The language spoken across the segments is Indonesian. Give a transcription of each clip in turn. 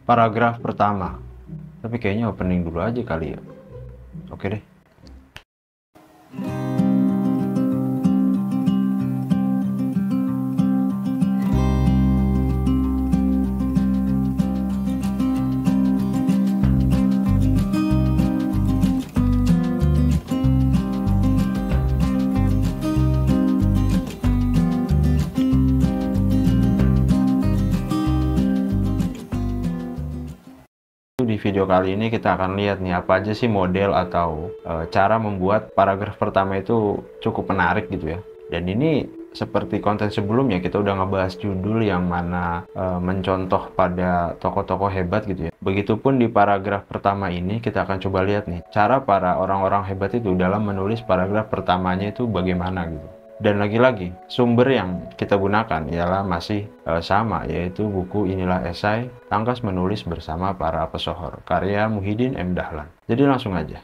paragraf pertama. Tapi kayaknya opening dulu aja kali ya. Oke deh. Di video kali ini kita akan lihat nih apa aja sih model atau cara membuat paragraf pertama itu cukup menarik gitu ya. Dan ini seperti konten sebelumnya kita udah ngebahas judul yang mana mencontoh pada tokoh-tokoh hebat gitu ya. Begitupun di paragraf pertama ini kita akan coba lihat nih cara para orang-orang hebat itu dalam menulis paragraf pertamanya itu bagaimana gitu. Dan lagi-lagi sumber yang kita gunakan ialah masih sama, yaitu buku Inilah Esai, Tangkas Menulis Bersama Para Pesohor, karya Muhyiddin M. Dahlan. Jadi langsung aja.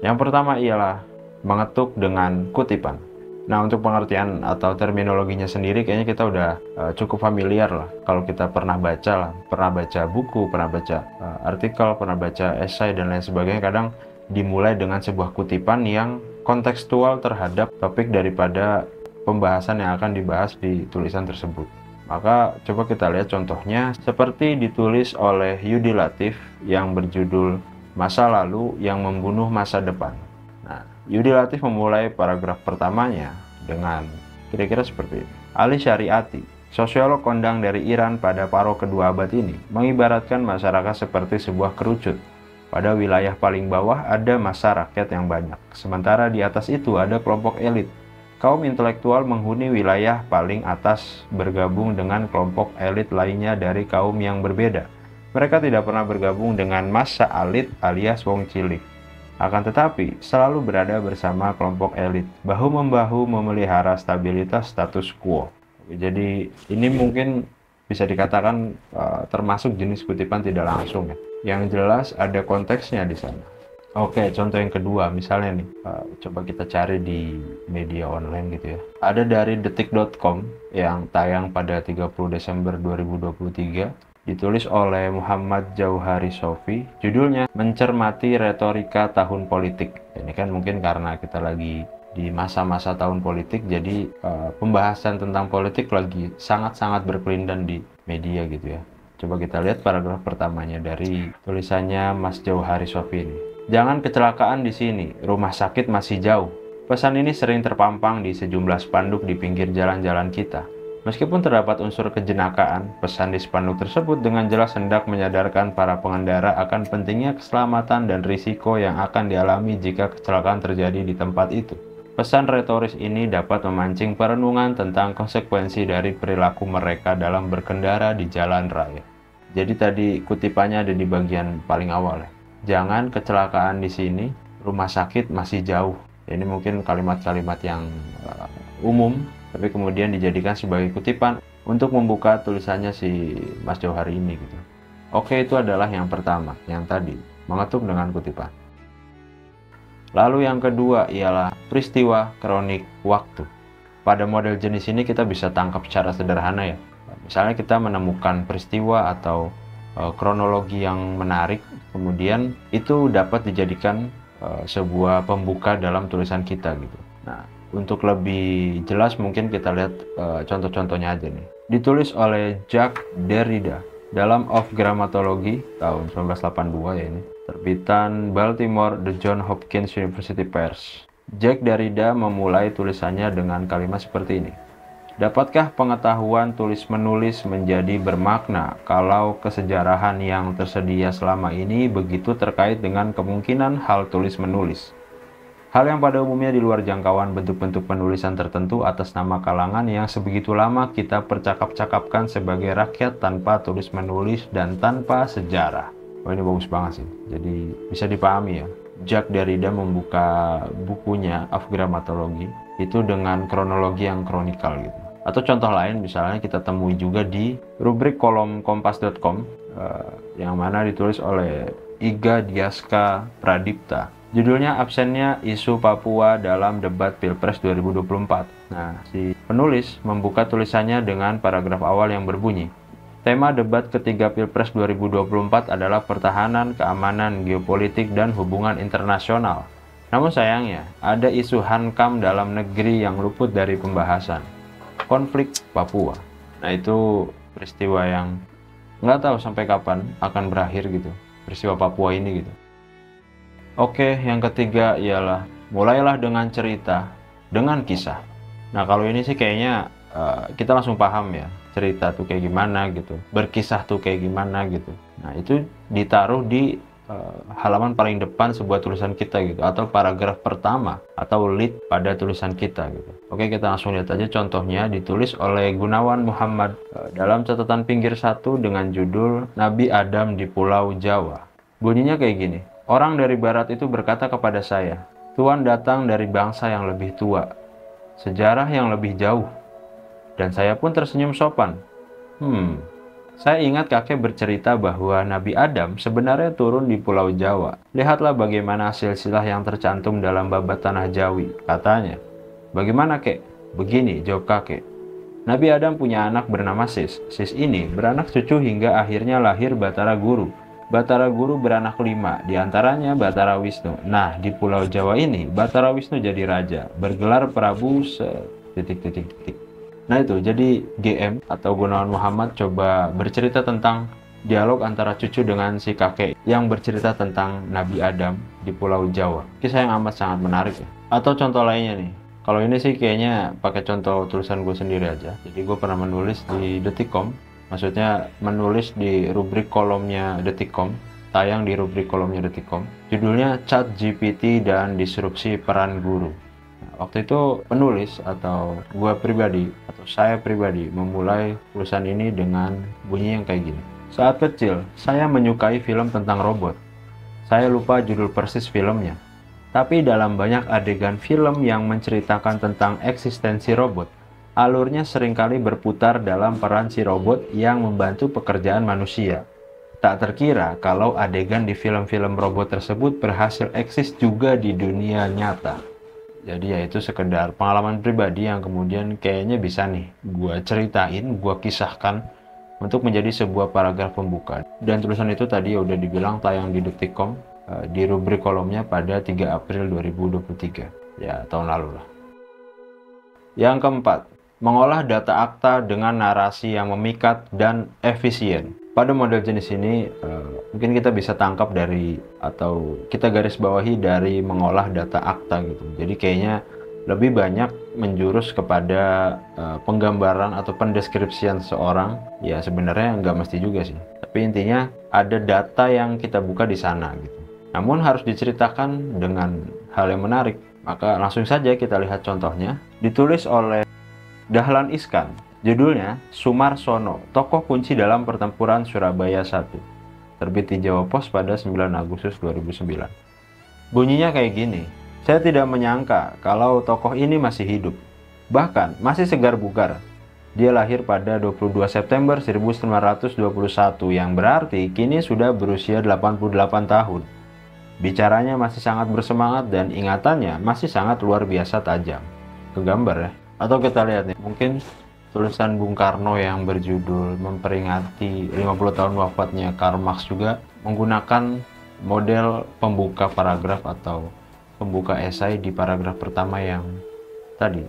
Yang pertama ialah mengetuk dengan kutipan. Nah, untuk pengertian atau terminologinya sendiri kayaknya kita udah cukup familiar lah. Kalau kita pernah baca lah, pernah baca buku, pernah baca artikel, pernah baca esai dan lain sebagainya, kadang dimulai dengan sebuah kutipan yang kontekstual terhadap topik daripada pembahasan yang akan dibahas di tulisan tersebut. Maka coba kita lihat contohnya seperti ditulis oleh Yudi Latif yang berjudul Masa Lalu yang Membunuh Masa Depan. Nah, Yudi Latif memulai paragraf pertamanya dengan kira-kira seperti ini. Ali Syariati, sosiolog kondang dari Iran pada paruh kedua abad ini, mengibaratkan masyarakat seperti sebuah kerucut. Pada wilayah paling bawah ada massa rakyat yang banyak, sementara di atas itu ada kelompok elit. Kaum intelektual menghuni wilayah paling atas bergabung dengan kelompok elit lainnya dari kaum yang berbeda. Mereka tidak pernah bergabung dengan massa elit alias wong cilik. Akan tetapi, selalu berada bersama kelompok elit, bahu-membahu memelihara stabilitas status quo. Jadi ini mungkin bisa dikatakan termasuk jenis kutipan tidak langsung ya. Yang jelas ada konteksnya di sana. Oke, contoh yang kedua, misalnya nih, coba kita cari di media online gitu ya. Ada dari detik.com yang tayang pada 30 Desember 2023, ditulis oleh Muhammad Jauhari Sofi, judulnya Mencermati Retorika Tahun Politik. Ini kan mungkin karena kita lagi di masa-masa tahun politik, jadi pembahasan tentang politik lagi sangat-sangat berkelindan di media gitu ya. Coba kita lihat paragraf pertamanya dari tulisannya Mas Jauhari Sofi ini. Jangan kecelakaan di sini, rumah sakit masih jauh. Pesan ini sering terpampang di sejumlah spanduk di pinggir jalan-jalan kita. Meskipun terdapat unsur kejenakaan, pesan di spanduk tersebut dengan jelas hendak menyadarkan para pengendara akan pentingnya keselamatan dan risiko yang akan dialami jika kecelakaan terjadi di tempat itu. Pesan retoris ini dapat memancing perenungan tentang konsekuensi dari perilaku mereka dalam berkendara di jalan raya. Jadi tadi kutipannya ada di bagian paling awal ya. Jangan kecelakaan di sini, rumah sakit masih jauh. Ini mungkin kalimat-kalimat yang umum, tapi kemudian dijadikan sebagai kutipan untuk membuka tulisannya si Mas Jauhari ini gitu. Oke, itu adalah yang pertama, yang tadi, mengetuk dengan kutipan. Lalu yang kedua ialah peristiwa kronik waktu. Pada model jenis ini kita bisa tangkap secara sederhana ya. Misalnya kita menemukan peristiwa atau kronologi yang menarik, kemudian itu dapat dijadikan sebuah pembuka dalam tulisan kita gitu. Nah, untuk lebih jelas mungkin kita lihat contoh-contohnya aja nih. Ditulis oleh Jacques Derrida dalam Of Grammatology tahun 1982 ya ini. Terbitan Baltimore The Johns Hopkins University Press. Jacques Derrida memulai tulisannya dengan kalimat seperti ini. Dapatkah pengetahuan tulis-menulis menjadi bermakna kalau kesejarahan yang tersedia selama ini begitu terkait dengan kemungkinan hal tulis-menulis? Hal yang pada umumnya di luar jangkauan bentuk-bentuk penulisan tertentu atas nama kalangan yang sebegitu lama kita percakap-cakapkan sebagai rakyat tanpa tulis-menulis dan tanpa sejarah. Oh, ini bagus banget sih, jadi bisa dipahami ya. Jacques Derrida membuka bukunya Of Grammatology itu dengan kronologi yang kronikal gitu. Atau contoh lain misalnya kita temui juga di rubrik kolom kompas.com yang mana ditulis oleh Iga Diaska Pradipta. Judulnya absennya isu Papua dalam debat Pilpres 2024. Nah, si penulis membuka tulisannya dengan paragraf awal yang berbunyi, tema debat ketiga Pilpres 2024 adalah pertahanan, keamanan, geopolitik, dan hubungan internasional. Namun sayangnya, ada isu hankam dalam negeri yang luput dari pembahasan. Konflik Papua. Nah, itu peristiwa yang nggak tahu sampai kapan akan berakhir gitu. Peristiwa Papua ini gitu. Oke, yang ketiga ialah mulailah dengan cerita, dengan kisah. Nah, kalau ini sih kayaknya kita langsung paham ya, cerita tuh kayak gimana gitu, berkisah tuh kayak gimana gitu. Nah, itu ditaruh di halaman paling depan sebuah tulisan kita gitu, atau paragraf pertama atau lead pada tulisan kita gitu. Oke, kita langsung lihat aja contohnya. Ditulis oleh Gunawan Muhammad dalam catatan pinggir 1 dengan judul Nabi Adam di Pulau Jawa. Bunyinya kayak gini, orang dari barat itu berkata kepada saya, Tuhan datang dari bangsa yang lebih tua, sejarah yang lebih jauh. Dan saya pun tersenyum sopan. Saya ingat kakek bercerita bahwa Nabi Adam sebenarnya turun di Pulau Jawa. Lihatlah bagaimana silsilah yang tercantum dalam babat Tanah Jawi, katanya. Bagaimana kek? Begini, jawab kakek. Nabi Adam punya anak bernama Sis. Sis ini beranak cucu hingga akhirnya lahir Batara Guru. Batara Guru beranak 5, diantaranya Batara Wisnu. Nah, di Pulau Jawa ini, Batara Wisnu jadi raja, bergelar Prabu titik. Nah itu, jadi GM atau Gunawan Muhammad coba bercerita tentang dialog antara cucu dengan si kakek yang bercerita tentang Nabi Adam di Pulau Jawa. Kisah yang amat sangat menarik ya. Atau contoh lainnya nih, kalau ini sih kayaknya pakai contoh tulisan gue sendiri aja. Jadi gue pernah menulis di Detikcom, maksudnya menulis di rubrik kolomnya Detikcom, tayang di rubrik kolomnya Detikcom. Judulnya ChatGPT dan Disrupsi Peran Guru. Waktu itu penulis atau saya pribadi memulai tulisan ini dengan bunyi yang kayak gini. Saat kecil, saya menyukai film tentang robot. Saya lupa judul persis filmnya. Tapi dalam banyak adegan film yang menceritakan tentang eksistensi robot, alurnya seringkali berputar dalam peran si robot yang membantu pekerjaan manusia. Tak terkira kalau adegan di film-film robot tersebut berhasil eksis juga di dunia nyata. Jadi ya itu sekedar pengalaman pribadi yang kemudian kayaknya bisa nih gue ceritain, gue kisahkan untuk menjadi sebuah paragraf pembuka. Dan tulisan itu tadi ya udah dibilang tayang di Detikcom di rubrik kolomnya pada 3 April 2023. Ya tahun lalu lah. Yang keempat, mengolah data akta dengan narasi yang memikat dan efisien. Pada model jenis ini mungkin kita bisa tangkap dari atau kita garis bawahi dari mengolah data akta gitu. Jadi kayaknya lebih banyak menjurus kepada penggambaran atau pendeskripsian seorang. Ya sebenarnya nggak mesti juga sih. Tapi intinya ada data yang kita buka di sana gitu. Namun harus diceritakan dengan hal yang menarik. Maka langsung saja kita lihat contohnya. Ditulis oleh Dahlan Iskan. Judulnya Sumarsono, tokoh kunci dalam pertempuran Surabaya 1. Terbit di Jawa Pos pada 9 Agustus 2009. Bunyinya kayak gini. Saya tidak menyangka kalau tokoh ini masih hidup. Bahkan masih segar bugar. Dia lahir pada 22 September 1921 yang berarti kini sudah berusia 88 tahun. Bicaranya masih sangat bersemangat dan ingatannya masih sangat luar biasa tajam. Kegambar ya. Atau kita lihat nih, mungkin tulisan Bung Karno yang berjudul memperingati 50 tahun wafatnya Karl Marx juga menggunakan model pembuka paragraf atau pembuka esai di paragraf pertama yang tadi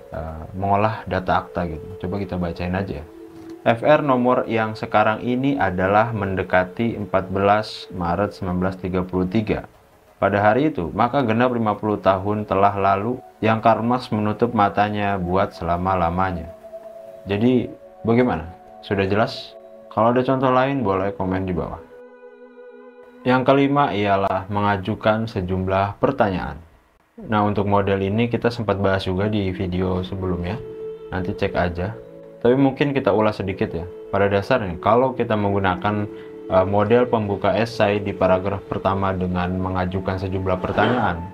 mengolah data akta gitu. Coba kita bacain aja. FR nomor yang sekarang ini adalah mendekati 14 Maret 1933. Pada hari itu, maka genap 50 tahun telah lalu yang Karl Marx menutup matanya buat selama-lamanya. Jadi bagaimana? Sudah jelas? Kalau ada contoh lain boleh komen di bawah. Yang kelima ialah mengajukan sejumlah pertanyaan. Nah untuk model ini kita sempat bahas juga di video sebelumnya. Nanti cek aja. Tapi mungkin kita ulas sedikit ya. Pada dasarnya kalau kita menggunakan model pembuka esai di paragraf pertama dengan mengajukan sejumlah pertanyaan,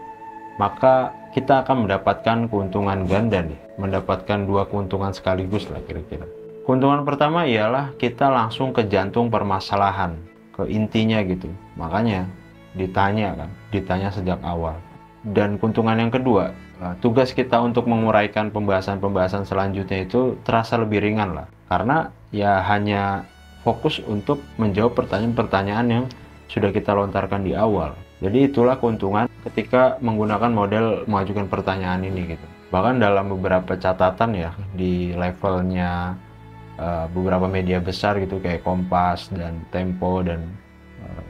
maka kita akan mendapatkan keuntungan ganda nih, mendapatkan 2 keuntungan sekaligus lah kira-kira. Keuntungan pertama ialah kita langsung ke jantung permasalahan, ke intinya gitu. Makanya ditanya sejak awal. Dan keuntungan yang kedua, tugas kita untuk menguraikan pembahasan-pembahasan selanjutnya itu terasa lebih ringan lah. Karena ya hanya fokus untuk menjawab pertanyaan-pertanyaan yang sudah kita lontarkan di awal. Jadi itulah keuntungan ketika menggunakan model mengajukan pertanyaan ini gitu. Bahkan dalam beberapa catatan ya di levelnya beberapa media besar gitu kayak Kompas dan Tempo dan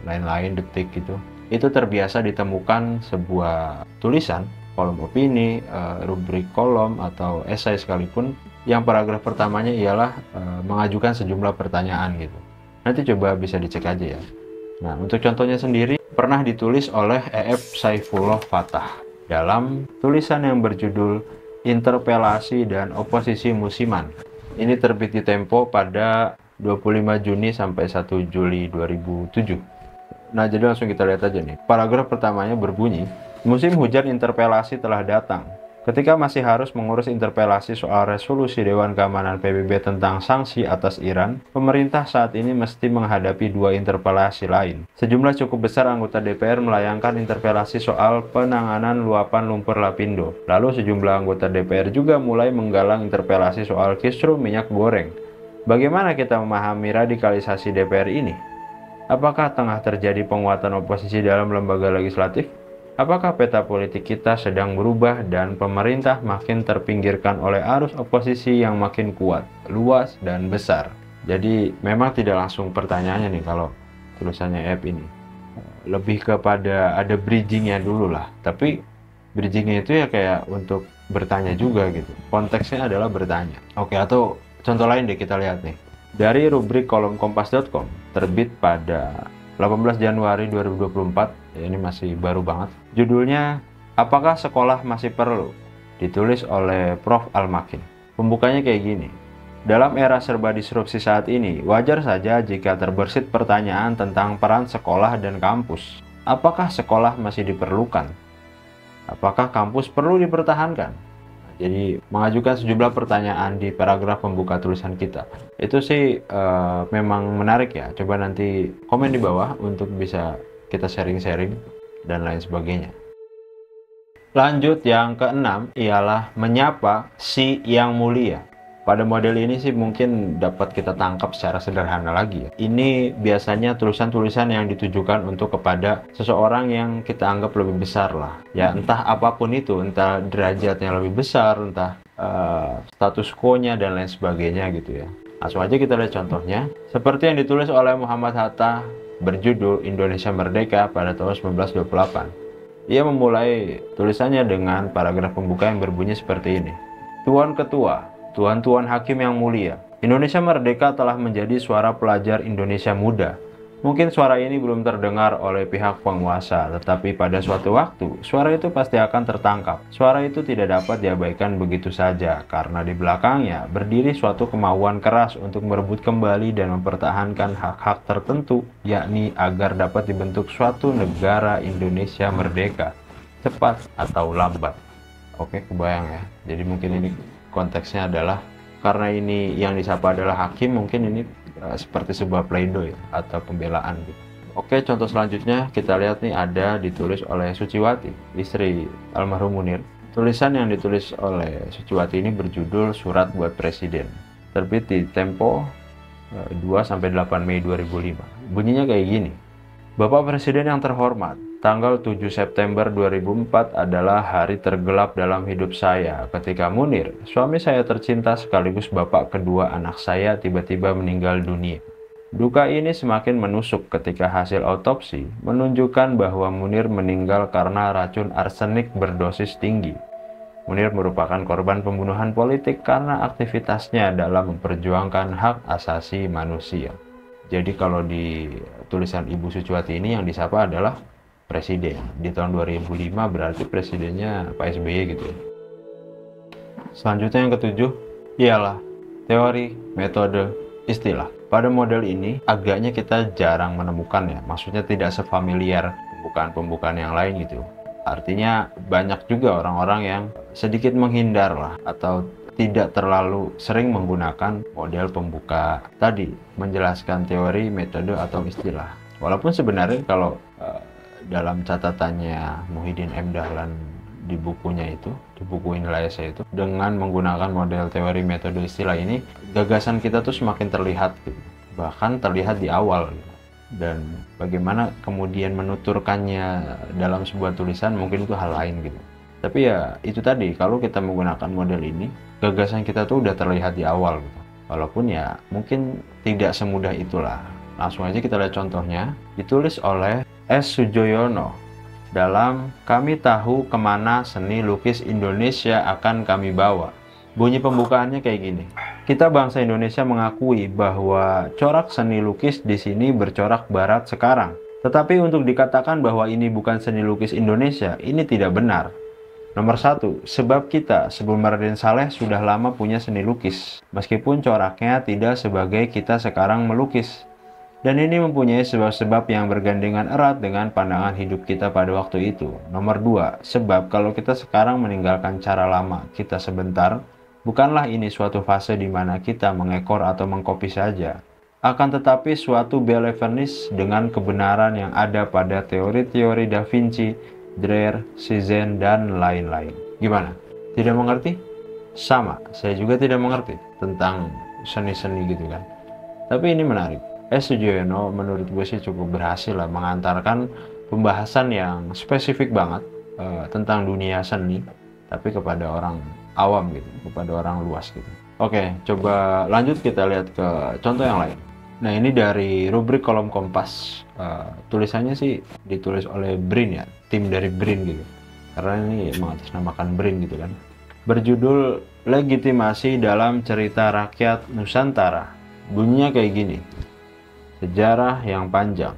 lain-lain, Detik gitu, itu terbiasa ditemukan sebuah tulisan kolom opini, rubrik kolom atau esai sekalipun yang paragraf pertamanya ialah mengajukan sejumlah pertanyaan gitu. Nanti coba bisa dicek aja ya. Nah, untuk contohnya sendiri pernah ditulis oleh E.F. Saifullah Fatah dalam tulisan yang berjudul Interpelasi dan Oposisi Musiman. Ini terbit di Tempo pada 25 Juni sampai 1 Juli 2007. Nah, jadi langsung kita lihat aja nih. Paragraf pertamanya berbunyi, musim hujan interpelasi telah datang. Ketika masih harus mengurus interpelasi soal resolusi Dewan Keamanan PBB tentang sanksi atas Iran, pemerintah saat ini mesti menghadapi dua interpelasi lain. Sejumlah cukup besar anggota DPR melayangkan interpelasi soal penanganan luapan lumpur Lapindo. Lalu sejumlah anggota DPR juga mulai menggalang interpelasi soal kisru minyak goreng. Bagaimana kita memahami radikalisasi DPR ini? Apakah tengah terjadi penguatan oposisi dalam lembaga legislatif? Apakah peta politik kita sedang berubah dan pemerintah makin terpinggirkan oleh arus oposisi yang makin kuat, luas, dan besar? Jadi memang tidak langsung pertanyaannya nih kalau tulisannya F ini. Lebih kepada ada bridgingnya dulu lah. Tapi bridgingnya itu ya kayak untuk bertanya juga gitu. Konteksnya adalah bertanya. Oke, atau contoh lain deh kita lihat nih. Dari rubrik kolom kompas.com terbit pada 18 Januari 2024, ya ini masih baru banget. Judulnya, Apakah Sekolah Masih Perlu? Ditulis oleh Prof. Al-Makin. Pembukanya kayak gini. Dalam era serba disrupsi saat ini, wajar saja jika terbersit pertanyaan tentang peran sekolah dan kampus. Apakah sekolah masih diperlukan? Apakah kampus perlu dipertahankan? Jadi mengajukan sejumlah pertanyaan di paragraf pembuka tulisan kita. Itu sih memang menarik ya. Coba nanti komen di bawah untuk bisa kita sharing-sharing dan lain sebagainya. Lanjut, yang keenam ialah menyapa si yang mulia. Pada model ini sih mungkin dapat kita tangkap secara sederhana lagi ya. Ini biasanya tulisan-tulisan yang ditujukan untuk kepada seseorang yang kita anggap lebih besar lah. Ya entah apapun itu, entah derajatnya lebih besar, entah status quo-nya dan lain sebagainya gitu ya. Langsung aja kita lihat contohnya. Seperti yang ditulis oleh Muhammad Hatta berjudul Indonesia Merdeka pada tahun 1928. Ia memulai tulisannya dengan paragraf pembuka yang berbunyi seperti ini. Tuan Ketua, Tuan-tuan Hakim yang mulia, Indonesia Merdeka telah menjadi suara pelajar Indonesia muda. Mungkin suara ini belum terdengar oleh pihak penguasa, tetapi pada suatu waktu, suara itu pasti akan tertangkap. Suara itu tidak dapat diabaikan begitu saja, karena di belakangnya berdiri suatu kemauan keras untuk merebut kembali dan mempertahankan hak-hak tertentu, yakni agar dapat dibentuk suatu negara Indonesia merdeka, cepat atau lambat. Oke, kebayang ya. Jadi mungkin ini konteksnya adalah karena ini yang disapa adalah hakim, mungkin ini seperti sebuah pleidoy atau pembelaan gitu. Oke, contoh selanjutnya kita lihat nih ada ditulis oleh Suciwati, istri almarhum Munir. Tulisan yang ditulis oleh Suciwati ini berjudul Surat Buat Presiden. Terbit di Tempo 2-8 Mei 2005. Bunyinya kayak gini. Bapak Presiden yang terhormat, tanggal 7 September 2004 adalah hari tergelap dalam hidup saya ketika Munir, suami saya tercinta sekaligus bapak kedua anak saya, tiba-tiba meninggal dunia. Duka ini semakin menusuk ketika hasil autopsi menunjukkan bahwa Munir meninggal karena racun arsenik berdosis tinggi. Munir merupakan korban pembunuhan politik karena aktivitasnya dalam memperjuangkan hak asasi manusia. Jadi kalau di tulisan Ibu Suciwati ini yang disapa adalah presiden. Di tahun 2005 berarti presidennya Pak SBY gitu ya. Selanjutnya yang ketujuh ialah teori, metode, istilah. Pada model ini agaknya kita jarang menemukan ya. Maksudnya tidak sefamiliar pembukaan-pembukaan yang lain gitu. Artinya banyak juga orang-orang yang sedikit menghindar lah atau tidak terlalu sering menggunakan model pembuka tadi, menjelaskan teori, metode, atau istilah. Walaupun sebenarnya kalau dalam catatannya Muhyiddin M. Dahlan di bukunya itu, di buku Inilah Esai itu, dengan menggunakan model teori metode istilah ini, gagasan kita tuh semakin terlihat gitu. Bahkan terlihat di awal gitu. Dan bagaimana kemudian menuturkannya dalam sebuah tulisan mungkin itu hal lain gitu. Tapi ya itu tadi, kalau kita menggunakan model ini, gagasan kita tuh udah terlihat di awal gitu. Walaupun ya mungkin tidak semudah itulah. Langsung aja kita lihat contohnya. Ditulis oleh S. Sujoyono dalam Kami Tahu Kemana Seni Lukis Indonesia Akan Kami Bawa. Bunyi pembukaannya kayak gini. Kita bangsa Indonesia mengakui bahwa corak seni lukis di sini bercorak barat sekarang. Tetapi untuk dikatakan bahwa ini bukan seni lukis Indonesia, ini tidak benar. Nomor satu, sebab kita sebelum Raden Saleh sudah lama punya seni lukis, meskipun coraknya tidak sebagai kita sekarang melukis. Dan ini mempunyai sebab-sebab yang bergandengan erat dengan pandangan hidup kita pada waktu itu. Nomor dua, sebab kalau kita sekarang meninggalkan cara lama kita sebentar, bukanlah ini suatu fase di mana kita mengekor atau mengkopi saja. Akan tetapi suatu belevenis dengan kebenaran yang ada pada teori-teori Da Vinci, Dreyer, Cézanne, dan lain-lain. Gimana? Tidak mengerti? Sama, saya juga tidak mengerti tentang seni-seni gitu kan. Tapi ini menarik. S. Sujoyono menurut gue sih cukup berhasil lah mengantarkan pembahasan yang spesifik banget tentang dunia seni, tapi kepada orang awam gitu, kepada orang luas gitu. Oke, coba lanjut kita lihat ke contoh yang lain. Nah, ini dari rubrik kolom Kompas. Tulisannya sih ditulis oleh BRIN ya, tim dari BRIN gitu. Karena ini mengatasnamakan BRIN gitu kan. Berjudul Legitimasi dalam Cerita Rakyat Nusantara. Bunyinya kayak gini. Sejarah yang panjang.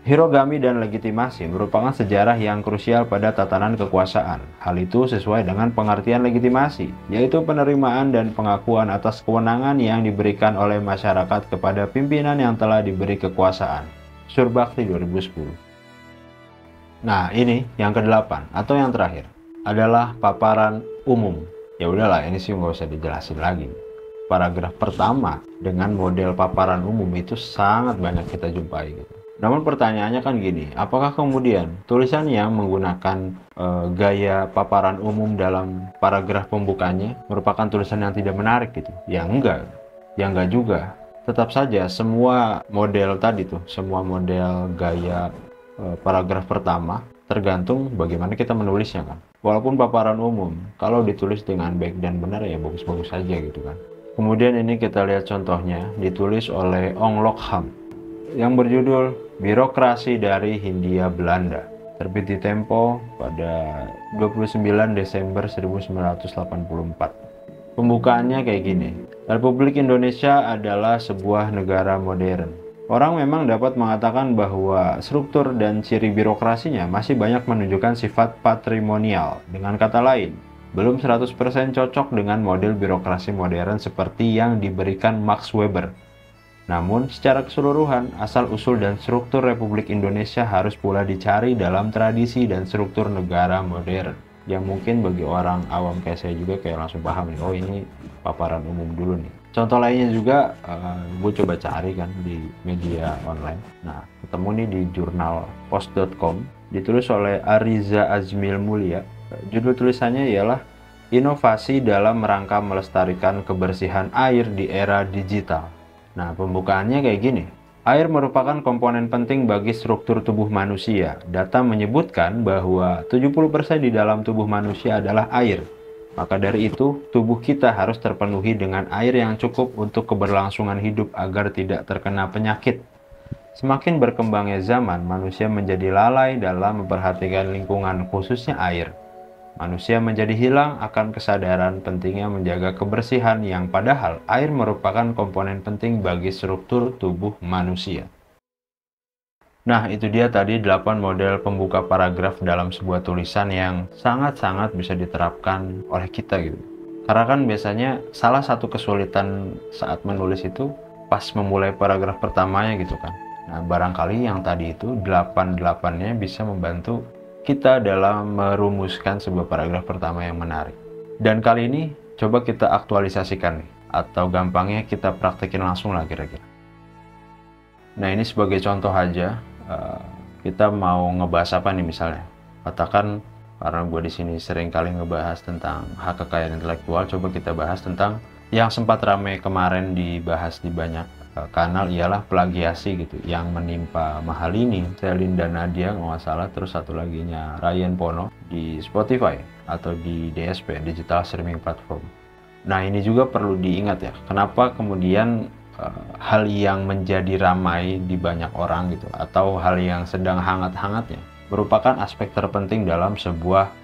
Hirogami dan legitimasi merupakan sejarah yang krusial pada tatanan kekuasaan. Hal itu sesuai dengan pengertian legitimasi, yaitu penerimaan dan pengakuan atas kewenangan yang diberikan oleh masyarakat kepada pimpinan yang telah diberi kekuasaan. Surbakti 2010. Nah, ini yang ke-8 atau yang terakhir adalah paparan umum. Ya udahlah, ini sih nggak usah dijelasin lagi. Paragraf pertama dengan model paparan umum itu sangat banyak kita jumpai gitu. Namun pertanyaannya kan gini, apakah kemudian tulisan yang menggunakan gaya paparan umum dalam paragraf pembukanya merupakan tulisan yang tidak menarik gitu? Ya enggak juga. Tetap saja semua model tadi tuh, semua model gaya paragraf pertama tergantung bagaimana kita menulisnya kan. Walaupun paparan umum, kalau ditulis dengan baik dan benar ya bagus-bagus saja gitu kan. Kemudian ini kita lihat contohnya, ditulis oleh Ong Lok Ham yang berjudul Birokrasi dari Hindia Belanda, terbit di Tempo pada 29 Desember 1984. Pembukaannya kayak gini. Republik Indonesia adalah sebuah negara modern. Orang memang dapat mengatakan bahwa struktur dan ciri birokrasinya masih banyak menunjukkan sifat patrimonial. Dengan kata lain, belum 100% cocok dengan model birokrasi modern seperti yang diberikan Max Weber. Namun, secara keseluruhan, asal-usul dan struktur Republik Indonesia harus pula dicari dalam tradisi dan struktur negara modern. Yang mungkin bagi orang awam kayak saya juga kayak langsung paham nih, oh ini paparan umum dulu nih. Contoh lainnya juga, gue coba cari kan di media online. Nah, ketemu nih di jurnal post.com, ditulis oleh Ariza Azmil Mulia. Judul tulisannya ialah Inovasi dalam Rangka Melestarikan Kebersihan Air di Era Digital. Nah, pembukaannya kayak gini. Air merupakan komponen penting bagi struktur tubuh manusia. Data menyebutkan bahwa 70% di dalam tubuh manusia adalah air. Maka dari itu, tubuh kita harus terpenuhi dengan air yang cukup untuk keberlangsungan hidup agar tidak terkena penyakit. Semakin berkembangnya zaman, manusia menjadi lalai dalam memperhatikan lingkungan, khususnya air. Manusia menjadi hilang akan kesadaran pentingnya menjaga kebersihan yang padahal air merupakan komponen penting bagi struktur tubuh manusia. Nah, itu dia tadi 8 model pembuka paragraf dalam sebuah tulisan yang sangat-sangat bisa diterapkan oleh kita gitu. Karena kan biasanya salah satu kesulitan saat menulis itu pas memulai paragraf pertamanya gitu kan. Nah, barangkali yang tadi itu 8-8-nya bisa membantu kita dalam merumuskan sebuah paragraf pertama yang menarik. Dan kali ini coba kita aktualisasikan nih, atau gampangnya kita praktekin langsung lah kira-kira. Nah, ini sebagai contoh aja, kita mau ngebahas apa nih misalnya. Katakan karena gue di sini sering kali ngebahas tentang hak kekayaan intelektual, coba kita bahas tentang yang sempat ramai kemarin dibahas di banyak kanal, ialah plagiasi gitu yang menimpa Mahalini, Selin dan Nadia kalau nggak salah, terus satu laginya Ryan Pono di Spotify atau di DSP, Digital Streaming Platform. Nah ini juga perlu diingat ya, kenapa kemudian hal yang menjadi ramai di banyak orang gitu, atau hal yang sedang hangat-hangatnya, merupakan aspek terpenting dalam sebuah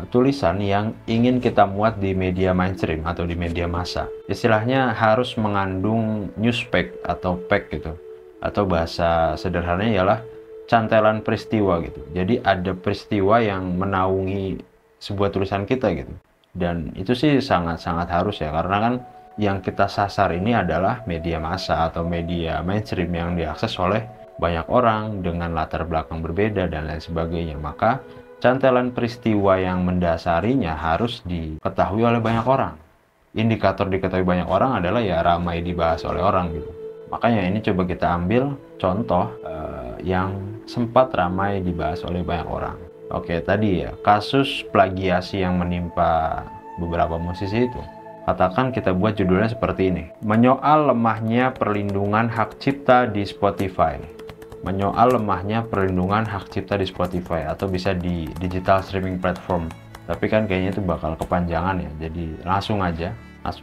tulisan yang ingin kita muat di media mainstream atau di media massa. Istilahnya harus mengandung newspek atau pek gitu, atau bahasa sederhananya ialah cantelan peristiwa gitu. Jadi ada peristiwa yang menaungi sebuah tulisan kita gitu, dan itu sih sangat-sangat harus ya, karena kan yang kita sasar ini adalah media massa atau media mainstream yang diakses oleh banyak orang dengan latar belakang berbeda dan lain sebagainya. Maka cantelan peristiwa yang mendasarinya harus diketahui oleh banyak orang. Indikator diketahui banyak orang adalah ya ramai dibahas oleh orang gitu. Makanya ini coba kita ambil contoh yang sempat ramai dibahas oleh banyak orang. Oke, tadi ya kasus plagiasi yang menimpa beberapa musisi itu. Katakan kita buat judulnya seperti ini: menyoal lemahnya perlindungan hak cipta di Spotify. Menyoal lemahnya perlindungan hak cipta di Spotify, atau bisa di digital streaming platform. Tapi kan kayaknya itu bakal kepanjangan ya, jadi langsung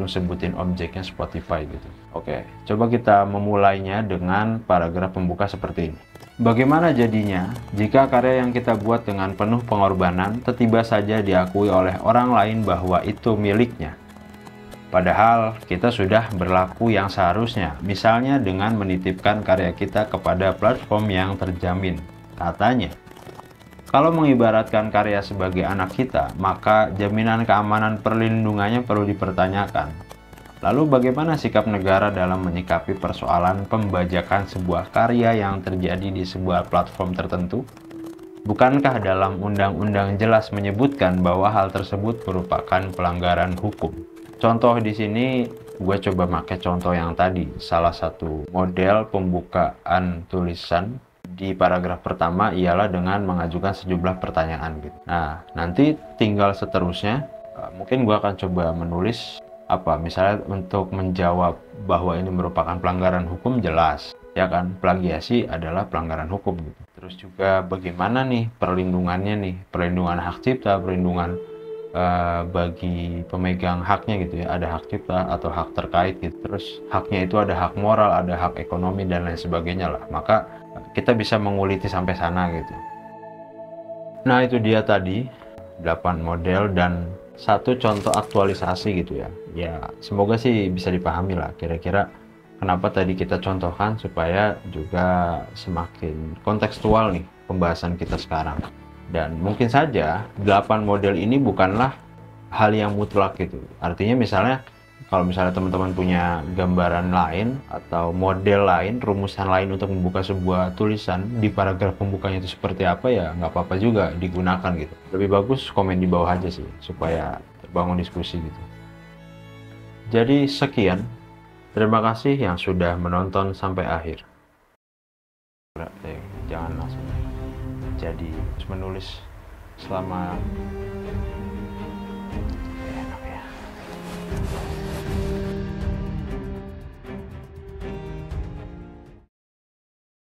sebutin objeknya Spotify gitu. Oke, coba kita memulainya dengan paragraf pembuka seperti ini. Bagaimana jadinya jika karya yang kita buat dengan penuh pengorbanan tiba saja diakui oleh orang lain bahwa itu miliknya? Padahal kita sudah berlaku yang seharusnya, misalnya dengan menitipkan karya kita kepada platform yang terjamin. Katanya, kalau mengibaratkan karya sebagai anak kita, maka jaminan keamanan perlindungannya perlu dipertanyakan. Lalu bagaimana sikap negara dalam menyikapi persoalan pembajakan sebuah karya yang terjadi di sebuah platform tertentu? Bukankah dalam undang-undang jelas menyebutkan bahwa hal tersebut merupakan pelanggaran hukum? Contoh di sini gue coba pakai contoh yang tadi, salah satu model pembukaan tulisan di paragraf pertama ialah dengan mengajukan sejumlah pertanyaan gitu. Nah, nanti tinggal seterusnya mungkin gue akan coba menulis apa, misalnya untuk menjawab bahwa ini merupakan pelanggaran hukum, jelas ya kan, plagiasi adalah pelanggaran hukum gitu. Terus juga bagaimana nih perlindungannya nih, perlindungan hak cipta, perlindungan bagi pemegang haknya gitu ya, ada hak cipta atau hak terkait gitu. Terus haknya itu ada hak moral, ada hak ekonomi dan lain sebagainya lah. Maka kita bisa menguliti sampai sana gitu. Nah itu dia tadi 8 model dan satu contoh aktualisasi gitu ya. Ya semoga sih bisa dipahami lah kira-kira kenapa tadi kita contohkan, supaya juga semakin kontekstual nih pembahasan kita sekarang. Dan mungkin saja 8 model ini bukanlah hal yang mutlak gitu. Artinya misalnya kalau misalnya teman-teman punya gambaran lain atau model lain, rumusan lain untuk membuka sebuah tulisan di paragraf pembukanya itu seperti apa, ya nggak apa-apa juga digunakan gitu. Lebih bagus komen di bawah aja sih, supaya terbangun diskusi gitu. Jadi sekian. Terima kasih yang sudah menonton sampai akhir. Jangan langsung jadi menulis selama enak ya.